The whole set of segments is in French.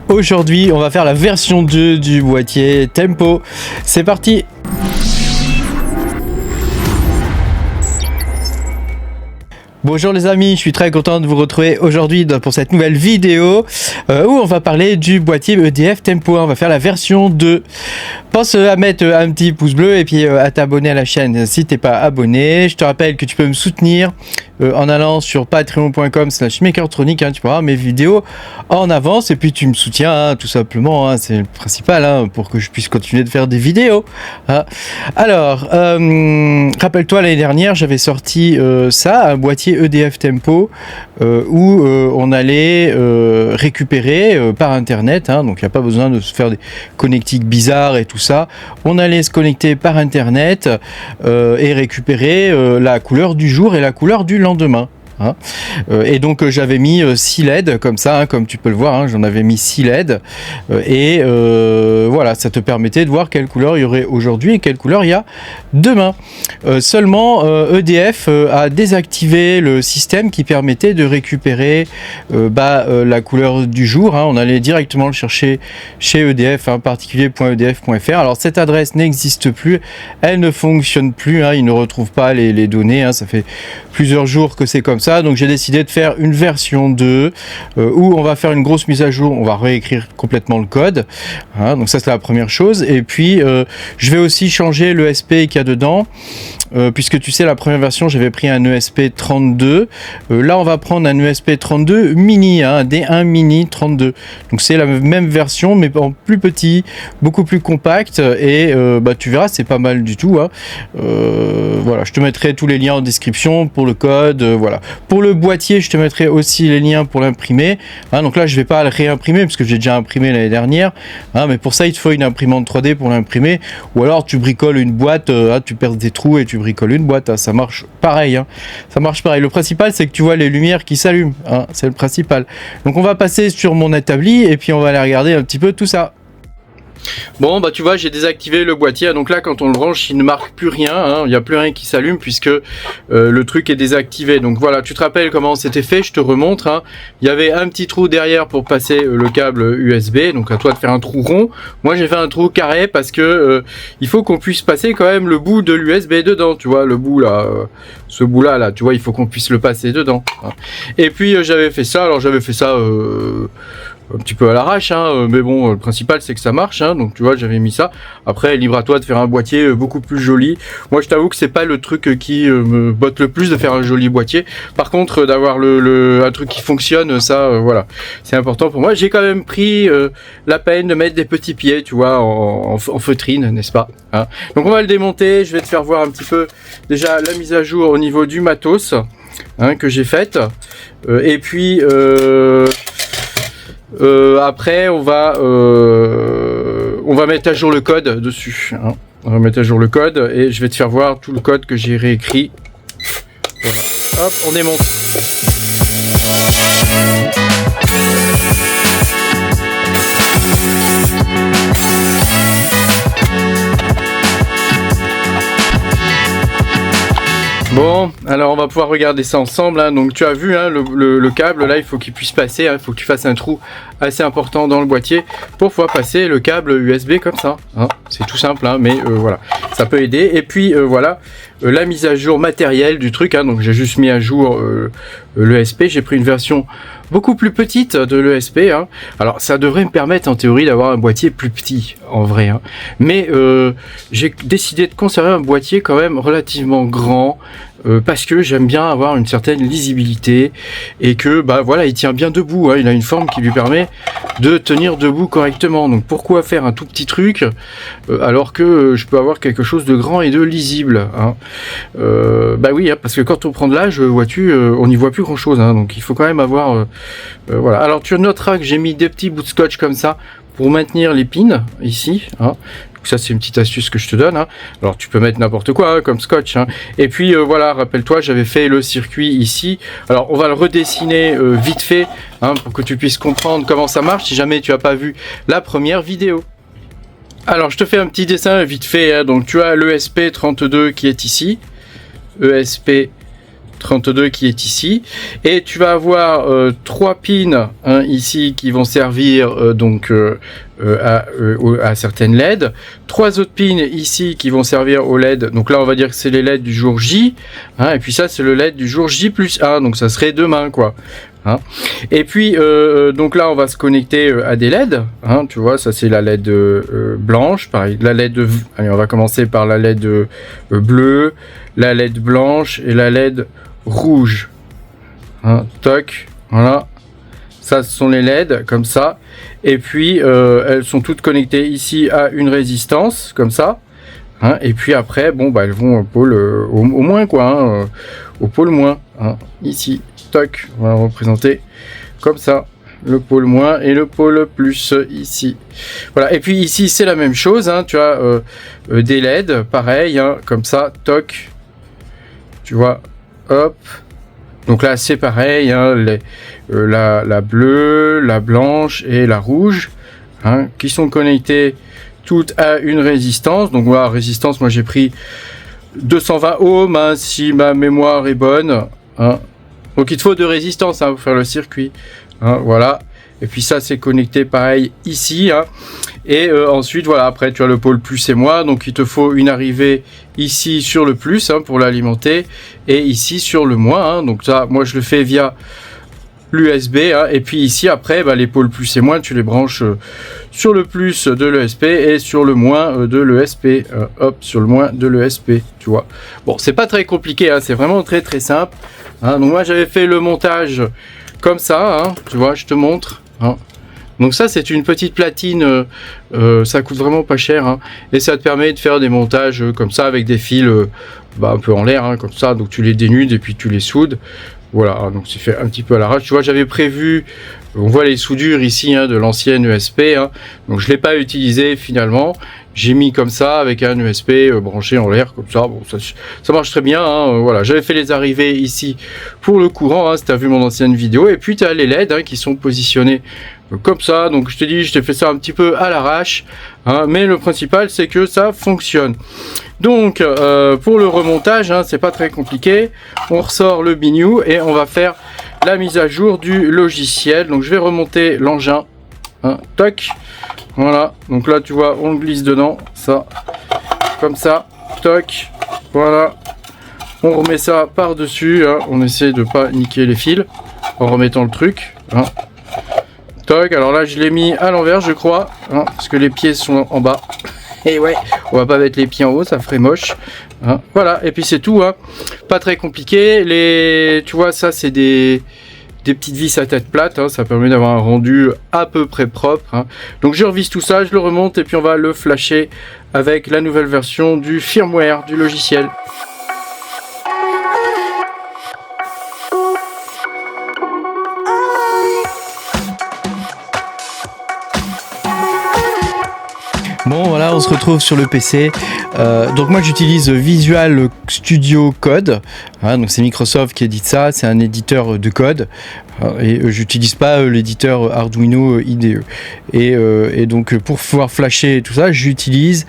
Aujourd'hui, on va faire la version 2 du boîtier Tempo. C'est parti! Bonjour les amis, je suis très content de vous retrouver aujourd'hui pour cette nouvelle vidéo où on va parler du boîtier EDF Tempo. On va faire la version 2. Pense à mettre un petit pouce bleu et puis à t'abonner à la chaîne si t'es pas abonné. Je te rappelle que tu peux me soutenir en allant sur patreon.com/mechatronic. Tu peux voir mes vidéos en avance et puis tu me soutiens tout simplement. C'est le principal pour que je puisse continuer de faire des vidéos. Alors, rappelle-toi l'année dernière, j'avais sorti un boîtier EDF Tempo où on allait récupérer par internet, donc il n'y a pas besoin de se faire des connectiques bizarres et tout ça. On allait se connecter par internet et récupérer la couleur du jour et la couleur du lendemain. Et donc j'avais mis 6 LED comme ça, comme tu peux le voir, j'en avais mis 6 LED et voilà, ça te permettait de voir quelle couleur il y aurait aujourd'hui et quelle couleur il y a demain. Seulement EDF a désactivé le système qui permettait de récupérer la couleur du jour. On allait directement le chercher chez EDF, particulier.edf.fr. Alors cette adresse n'existe plus, elle ne fonctionne plus, il ne retrouve pas les données, ça fait plusieurs jours que c'est comme ça. Donc j'ai décidé de faire une version 2 où on va faire une grosse mise à jour, on va réécrire complètement le code, donc ça c'est la première chose. Et puis je vais aussi changer l'ESP qu'il y a dedans, puisque tu sais, la première version j'avais pris un ESP32, là on va prendre un ESP32 mini, un D1 mini 32, donc c'est la même version mais en plus petit, beaucoup plus compact, et tu verras, c'est pas mal du tout. Voilà, je te mettrai tous les liens en description pour le code, voilà. Pour le boîtier, je te mettrai aussi les liens pour l'imprimer. Donc là, je vais pas le réimprimer parce que j'ai déjà imprimé l'année dernière. Mais pour ça, il te faut une imprimante 3D pour l'imprimer. Ou alors, tu bricoles une boîte, tu perces des trous et tu bricoles une boîte. Ça marche pareil. Ça marche pareil. Le principal, c'est que tu vois les lumières qui s'allument. C'est le principal. Donc, on va passer sur mon établi et puis on va aller regarder un petit peu tout ça. Bon, tu vois, j'ai désactivé le boîtier, donc là quand on le branche il ne marque plus rien, il n'y a plus rien qui s'allume puisque le truc est désactivé. Donc voilà, tu te rappelles comment c'était fait, je te remontre. Il y avait un petit trou derrière pour passer le câble USB, donc à toi de faire un trou rond. Moi j'ai fait un trou carré parce que il faut qu'on puisse passer quand même le bout de l'USB dedans, tu vois, le bout là, ce bout là, tu vois, il faut qu'on puisse le passer dedans. Et puis j'avais fait ça, un petit peu à l'arrache, mais bon, le principal c'est que ça marche, donc tu vois, j'avais mis ça. Après, libre à toi de faire un boîtier beaucoup plus joli. Moi, je t'avoue que c'est pas le truc qui me botte le plus de faire un joli boîtier. Par contre, d'avoir un truc qui fonctionne, ça, voilà, c'est important pour moi. J'ai quand même pris la peine de mettre des petits pieds, tu vois, en feutrine, n'est-ce pas, Donc on va le démonter. Je vais te faire voir un petit peu déjà la mise à jour au niveau du matos que j'ai faite, et puis après on va mettre à jour le code dessus, on va mettre à jour le code et je vais te faire voir tout le code que j'ai réécrit. Voilà. Hop, on démonte. Bon, alors on va pouvoir regarder ça ensemble. Donc tu as vu le câble là, il faut qu'il puisse passer, il faut que tu fasses un trou assez important dans le boîtier pour pouvoir passer le câble USB comme ça. C'est tout simple, mais voilà, ça peut aider. Et puis voilà, la mise à jour matérielle du truc, donc j'ai juste mis à jour l'ESP. J'ai pris une version beaucoup plus petite de l'ESP. Alors ça devrait me permettre en théorie d'avoir un boîtier plus petit en vrai, mais j'ai décidé de conserver un boîtier quand même relativement grand, parce que j'aime bien avoir une certaine lisibilité et que voilà, il tient bien debout, il a une forme qui lui permet de tenir debout correctement. Donc pourquoi faire un tout petit truc alors que je peux avoir quelque chose de grand et de lisible, oui, parce que quand on prend de l'âge, vois-tu, on n'y voit plus grand chose, donc il faut quand même avoir voilà. Alors tu noteras que j'ai mis des petits bouts de scotch comme ça pour maintenir les pins ici, Donc ça c'est une petite astuce que je te donne, Alors tu peux mettre n'importe quoi comme scotch, Et puis voilà, rappelle-toi, j'avais fait le circuit ici. Alors on va le redessiner vite fait, pour que tu puisses comprendre comment ça marche si jamais tu n'as pas vu la première vidéo. Alors je te fais un petit dessin vite fait, Donc tu as l'ESP32 qui est ici, ESP 32 qui est ici, et tu vas avoir 3 pins ici qui vont servir à certaines LED, 3 autres pins ici qui vont servir aux LED, donc là on va dire que c'est les LED du jour J, et puis ça c'est le LED du jour J+1, donc ça serait demain quoi. Et puis donc là on va se connecter à des LED, tu vois, ça c'est la LED blanche, pareil, la LED, allez on va commencer par la LED bleue, la LED blanche et la LED rouge, toc, voilà, ça ce sont les LED comme ça, et puis elles sont toutes connectées ici à une résistance comme ça, et puis après bon bah elles vont au pôle au moins quoi, au pôle moins, ici, toc, on va représenter comme ça le pôle moins et le pôle plus ici, voilà. Et puis ici c'est la même chose, tu as des LED pareil, comme ça, toc, tu vois, hop, donc là c'est pareil, la bleue, la blanche et la rouge, qui sont connectées toutes à une résistance. Donc voilà, résistance, moi j'ai pris 220 ohms, si ma mémoire est bonne, donc il te faut de résistance pour faire le circuit, voilà. Et puis ça c'est connecté pareil ici, et ensuite voilà, après tu as le pôle plus et moins, donc il te faut une arrivée ici sur le plus pour l'alimenter, et ici sur le moins, donc ça moi je le fais via l'USB, et puis ici après les pôles plus et moins tu les branches sur le plus de l'ESP et sur le moins de l'ESP, hop, sur le moins de l'ESP, tu vois. Bon, c'est pas très compliqué, c'est vraiment très très simple, donc moi j'avais fait le montage comme ça, tu vois, je te montre, donc ça c'est une petite platine, ça coûte vraiment pas cher, et ça te permet de faire des montages comme ça avec des fils un peu en l'air, comme ça, donc tu les dénudes et puis tu les soudes. Voilà, donc c'est fait un petit peu à l'arrache. Tu vois, j'avais prévu, on voit les soudures ici de l'ancienne ESP, donc je l'ai pas utilisé finalement. J'ai mis comme ça avec un ESP branché en l'air comme ça. Bon, ça marche très bien. Voilà, j'avais fait les arrivées ici pour le courant. Si tu as vu mon ancienne vidéo, et puis tu as les LED qui sont positionnés comme ça. Donc je te dis, je t'ai fait ça un petit peu à l'arrache, mais le principal c'est que ça fonctionne. Donc pour le remontage, c'est pas très compliqué. On ressort le biniou et on va faire la mise à jour du logiciel. Donc je vais remonter l'engin, toc, voilà. Donc là tu vois, on glisse dedans, ça, comme ça, toc, voilà. On remet ça par dessus, on essaie de pas niquer les fils en remettant le truc, toc. Alors là je l'ai mis à l'envers je crois, parce que les pieds sont en bas. Et ouais, on va pas mettre les pieds en haut, ça ferait moche. Voilà, et puis c'est tout, pas très compliqué. Tu vois, ça c'est des petites vis à tête plate, ça permet d'avoir un rendu à peu près propre. Donc je revisse tout ça, je le remonte et puis on va le flasher avec la nouvelle version du firmware du logiciel. Bon voilà, on se retrouve sur le PC. Donc moi j'utilise Visual Studio Code, donc c'est Microsoft qui édite ça, c'est un éditeur de code, et j'utilise pas l'éditeur Arduino IDE. Et donc pour pouvoir flasher et tout ça, j'utilise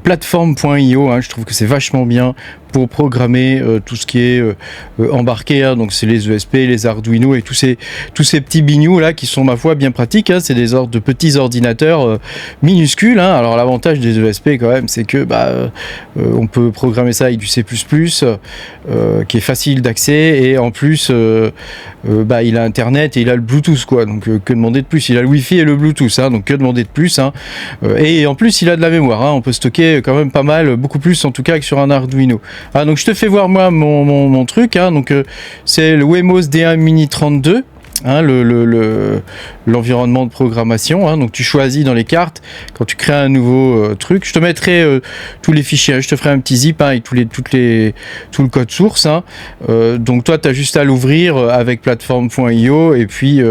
Platform.io, je trouve que c'est vachement bien pour programmer tout ce qui est embarqué, donc c'est les ESP, les Arduino et tous ces petits bignous là qui sont ma foi bien pratiques, c'est des de petits ordinateurs minuscules, alors l'avantage des ESP quand même c'est que on peut programmer ça avec du C++, qui est facile d'accès, et en plus il a internet et il a le Bluetooth quoi, donc que demander de plus, il a le Wi-Fi et le Bluetooth, donc que demander de plus, et en plus il a de la mémoire, on peut stocker quand même pas mal, beaucoup plus en tout cas que sur un Arduino. Donc je te fais voir moi mon truc, donc c'est le Wemos D1 Mini 32, l'environnement de programmation, donc tu choisis dans les cartes quand tu crées un nouveau truc. Je te mettrai tous les fichiers, je te ferai un petit zip avec tout le code source, donc toi tu as juste à l'ouvrir avec platform.io et puis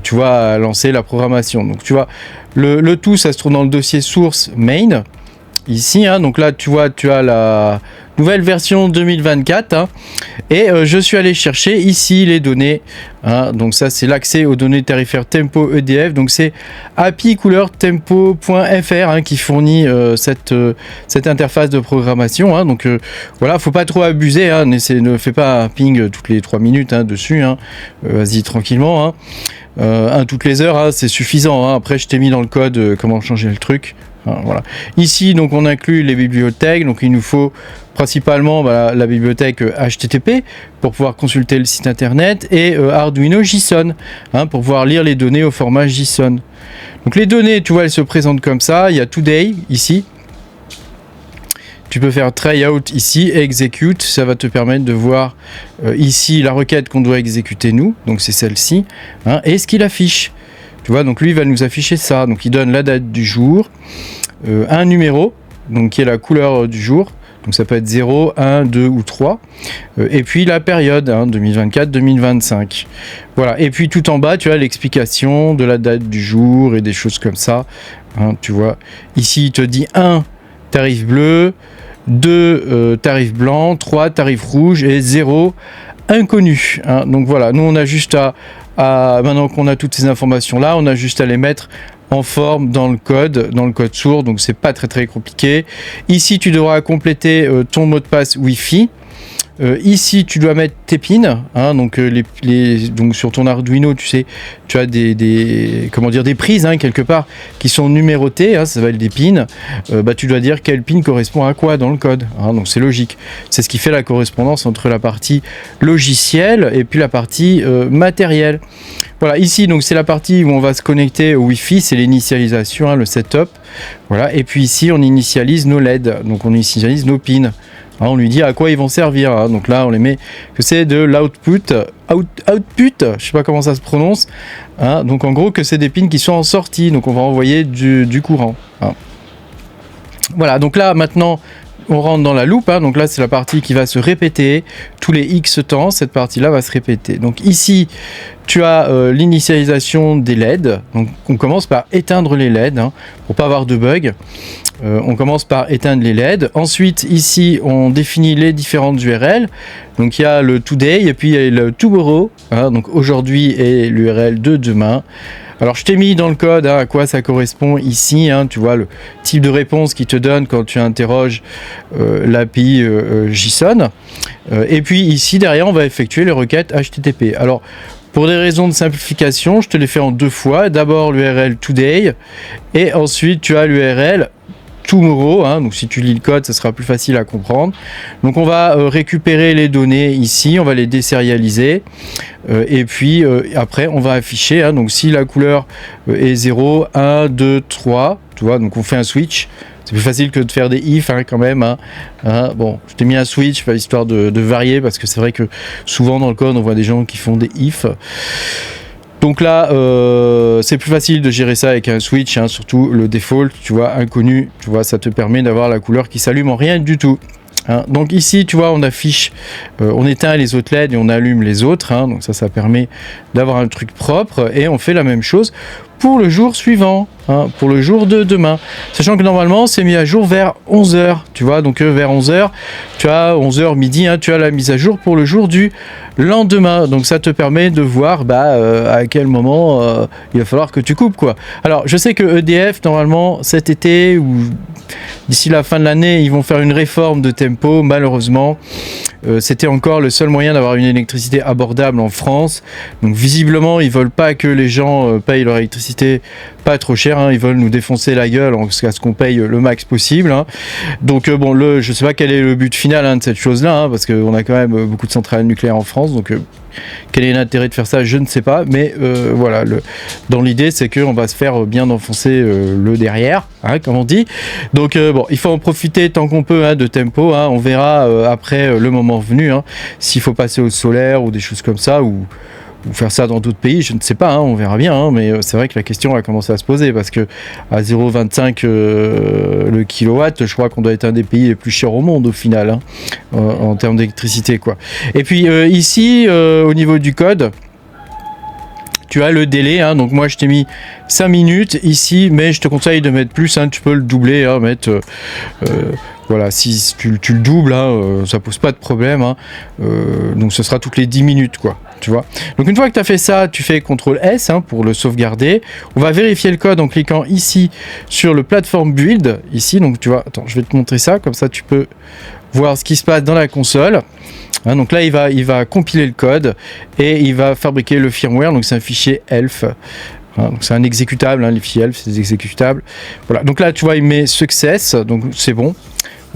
tu vas lancer la programmation. Donc tu vois, le tout ça se trouve dans le dossier source main ici, donc là tu vois, tu as nouvelle version 2024, hein, et je suis allé chercher ici les données, hein, donc ça c'est l'accès aux données tarifaires Tempo EDF, donc c'est api-couleur-tempo.fr, hein, qui fournit cette interface de programmation, hein, donc voilà, faut pas trop abuser, hein, ne fais pas un ping toutes les 3 minutes, hein, dessus, hein, vas-y tranquillement, hein. Toutes les heures, hein, c'est suffisant, hein. Après je t'ai mis dans le code comment changer le truc. Voilà. Ici, donc, on inclut les bibliothèques. Donc, il nous faut principalement la bibliothèque HTTP pour pouvoir consulter le site internet et Arduino JSON, hein, pour pouvoir lire les données au format JSON. Donc, les données, tu vois, elles se présentent comme ça. Il y a Today ici. Tu peux faire try out ici et execute. Ça va te permettre de voir ici la requête qu'on doit exécuter nous. Donc, c'est celle-ci, hein, et ce qu'il affiche. Tu vois, donc lui il va nous afficher ça. Donc il donne la date du jour, un numéro, donc qui est la couleur du jour. Donc ça peut être 0, 1, 2 ou 3. Et puis la période, hein, 2024-2025. Voilà. Et puis tout en bas, tu as l'explication de la date du jour et des choses comme ça. Hein, tu vois, ici il te dit 1, tarif bleu, 2, tarif blanc, 3, tarif rouge et 0, inconnu. Hein. Donc voilà, nous on a juste maintenant qu'on a toutes ces informations là, on a juste à les mettre en forme dans le code source, donc c'est pas très compliqué. Ici tu devras compléter ton mot de passe Wi-Fi. Ici tu dois mettre tes pins, hein, donc, donc sur ton Arduino tu sais, tu as des prises, hein, quelque part qui sont numérotées, hein, ça va être des pins. Tu dois dire quel pin correspond à quoi dans le code, hein, donc c'est logique, c'est ce qui fait la correspondance entre la partie logicielle et puis la partie matérielle. Voilà, ici donc c'est la partie où on va se connecter au Wi-Fi, c'est l'initialisation, hein, le setup. Voilà, et puis ici on initialise nos LED, donc on initialise nos pins. Hein, on lui dit à quoi ils vont servir, hein. Donc là on les met que c'est de l'output, je sais pas comment ça se prononce, hein. Donc en gros que c'est des pins qui sont en sortie, donc on va envoyer du courant, hein. Voilà, donc là maintenant on rentre dans la loupe, hein. Donc là c'est la partie qui va se répéter tous les X temps, cette partie là va se répéter. Donc ici tu as l'initialisation des LED, donc on commence par éteindre les LED, hein, pour pas avoir de bug. On commence par éteindre les LED. Ensuite, ici, on définit les différentes URL. Donc, il y a le today et puis il y a le tomorrow, hein, donc aujourd'hui et l'URL de demain. Alors, je t'ai mis dans le code, hein, à quoi ça correspond ici, hein, tu vois le type de réponse qu'il te donne quand tu interroges l'API JSON. Et puis ici, derrière, on va effectuer les requêtes HTTP. Alors, pour des raisons de simplification, je te les fais en 2 fois. D'abord l'URL today et ensuite tu as l'URL tomorrow, hein, donc si tu lis le code, ça sera plus facile à comprendre. Donc on va récupérer les données ici, on va les désérialiser et puis après on va afficher, hein, donc si la couleur est 0, 1, 2, 3, tu vois, donc on fait un switch. C'est plus facile que de faire des if, hein, quand même, hein. Bon, je t'ai mis un switch, histoire de varier, parce que c'est vrai que souvent dans le code on voit des gens qui font des if. Donc là, c'est plus facile de gérer ça avec un switch, hein, surtout le default, tu vois, inconnu, tu vois, ça te permet d'avoir la couleur qui s'allume en rien du tout. Hein. Donc ici, tu vois, on affiche, on éteint les autres LED et on allume les autres, hein, donc ça permet d'avoir un truc propre, et on fait la même chose pour le jour suivant, hein, pour le jour de demain. Sachant que normalement, c'est mis à jour vers 11h, tu vois, donc vers 11h, tu as 11h midi, hein, tu as la mise à jour pour le jour du lendemain. Donc ça te permet de voir à quel moment il va falloir que tu coupes, quoi. Alors, je sais que EDF, normalement, cet été ou d'ici la fin de l'année, ils vont faire une réforme de Tempo, malheureusement. C'était encore le seul moyen d'avoir une électricité abordable en France. Donc visiblement, ils veulent pas que les gens payent leur électricité pas trop cher, hein. Ils veulent nous défoncer la gueule jusqu'à ce qu'on paye le max possible, hein. Donc bon, je sais pas quel est le but final, hein, de cette chose-là, hein, parce qu'on a quand même beaucoup de centrales nucléaires en France, donc quel est l'intérêt de faire ça, je ne sais pas, mais voilà, dans l'idée c'est qu'on va se faire bien enfoncer le derrière, hein, comme on dit. Donc bon, il faut en profiter tant qu'on peut, hein, de Tempo, hein. On verra après le moment venu, hein, s'il faut passer au solaire ou des choses comme ça, ou faire ça dans d'autres pays, je ne sais pas, hein, on verra bien, hein, mais c'est vrai que la question va commencer à se poser, parce que à 0,25 le kilowatt, je crois qu'on doit être un des pays les plus chers au monde au final, hein, en termes d'électricité, quoi. Et puis ici, au niveau du code, tu as le délai, hein, donc moi je t'ai mis 5 minutes ici, mais je te conseille de mettre plus, hein, tu peux le doubler, hein, mettre voilà, si tu le doubles, hein, ça pose pas de problème, hein, donc ce sera toutes les 10 minutes quoi, tu vois. Donc une fois que tu as fait ça, tu fais CTRL S, hein, pour le sauvegarder. On va vérifier le code en cliquant ici sur le platform build, ici, donc tu vois, attends, je vais te montrer ça, comme ça tu peux voir ce qui se passe dans la console. Hein, donc là il va compiler le code et il va fabriquer le firmware, donc c'est un fichier ELF. Hein, donc c'est un exécutable, hein, les fichiers ELF c'est des exécutables. Voilà, donc là tu vois il met success, donc c'est bon.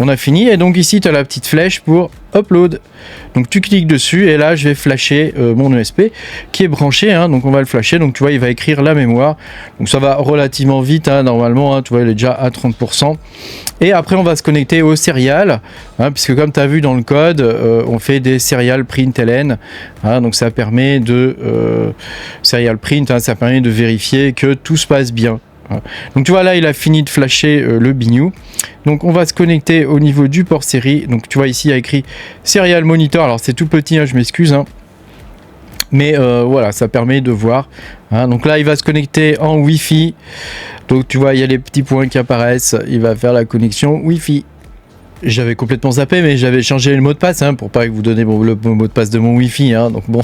On a fini et donc ici tu as la petite flèche pour upload. Donc tu cliques dessus et là je vais flasher mon ESP qui est branché, hein, donc on va le flasher, donc tu vois il va écrire la mémoire, donc ça va relativement vite, hein, normalement, hein, tu vois il est déjà à 30%. Et après on va se connecter au serial, hein, puisque comme tu as vu dans le code, on fait des serial print ln, hein, donc ça permet de serial print, hein, ça permet de vérifier que tout se passe bien. Donc tu vois là il a fini de flasher le biniou, donc on va se connecter au niveau du port série. Donc tu vois ici il y a écrit serial monitor, alors c'est tout petit, hein, je m'excuse, hein. Mais voilà, ça permet de voir, hein. Donc là il va se connecter en Wi-Fi, donc tu vois il y a les petits points qui apparaissent, il va faire la connexion Wi-Fi. J'avais complètement zappé, mais j'avais changé le mot de passe, hein, pour pas que vous donniez le mot de passe de mon Wi-Fi, hein, donc bon,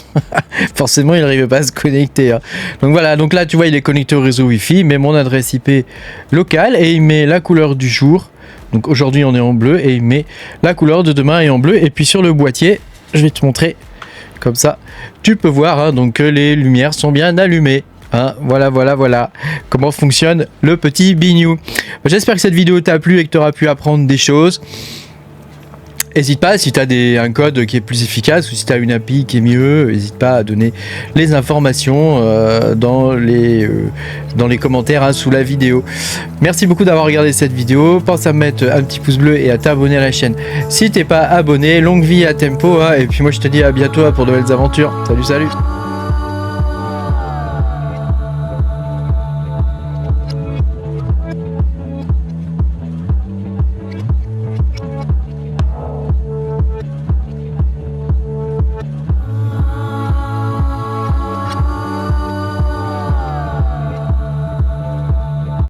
forcément il n'arrivait pas à se connecter, hein. Donc voilà, donc là tu vois il est connecté au réseau Wi-Fi, il met mon adresse IP locale et il met la couleur du jour. Donc aujourd'hui on est en bleu et il met la couleur de demain est en bleu. Et puis sur le boîtier, je vais te montrer comme ça, tu peux voir, hein, donc que les lumières sont bien allumées. Hein, voilà comment fonctionne le petit biniou. J'espère que cette vidéo t'a plu et que tu auras pu apprendre des choses. N'hésite pas, si tu as un code qui est plus efficace ou si tu as une API qui est mieux, n'hésite pas à donner les informations dans les commentaires, hein, sous la vidéo. Merci beaucoup d'avoir regardé cette vidéo. Pense à mettre un petit pouce bleu et à t'abonner à la chaîne si tu n'es pas abonné. Longue vie à Tempo, hein, et puis moi je te dis à bientôt pour de belles aventures. Salut.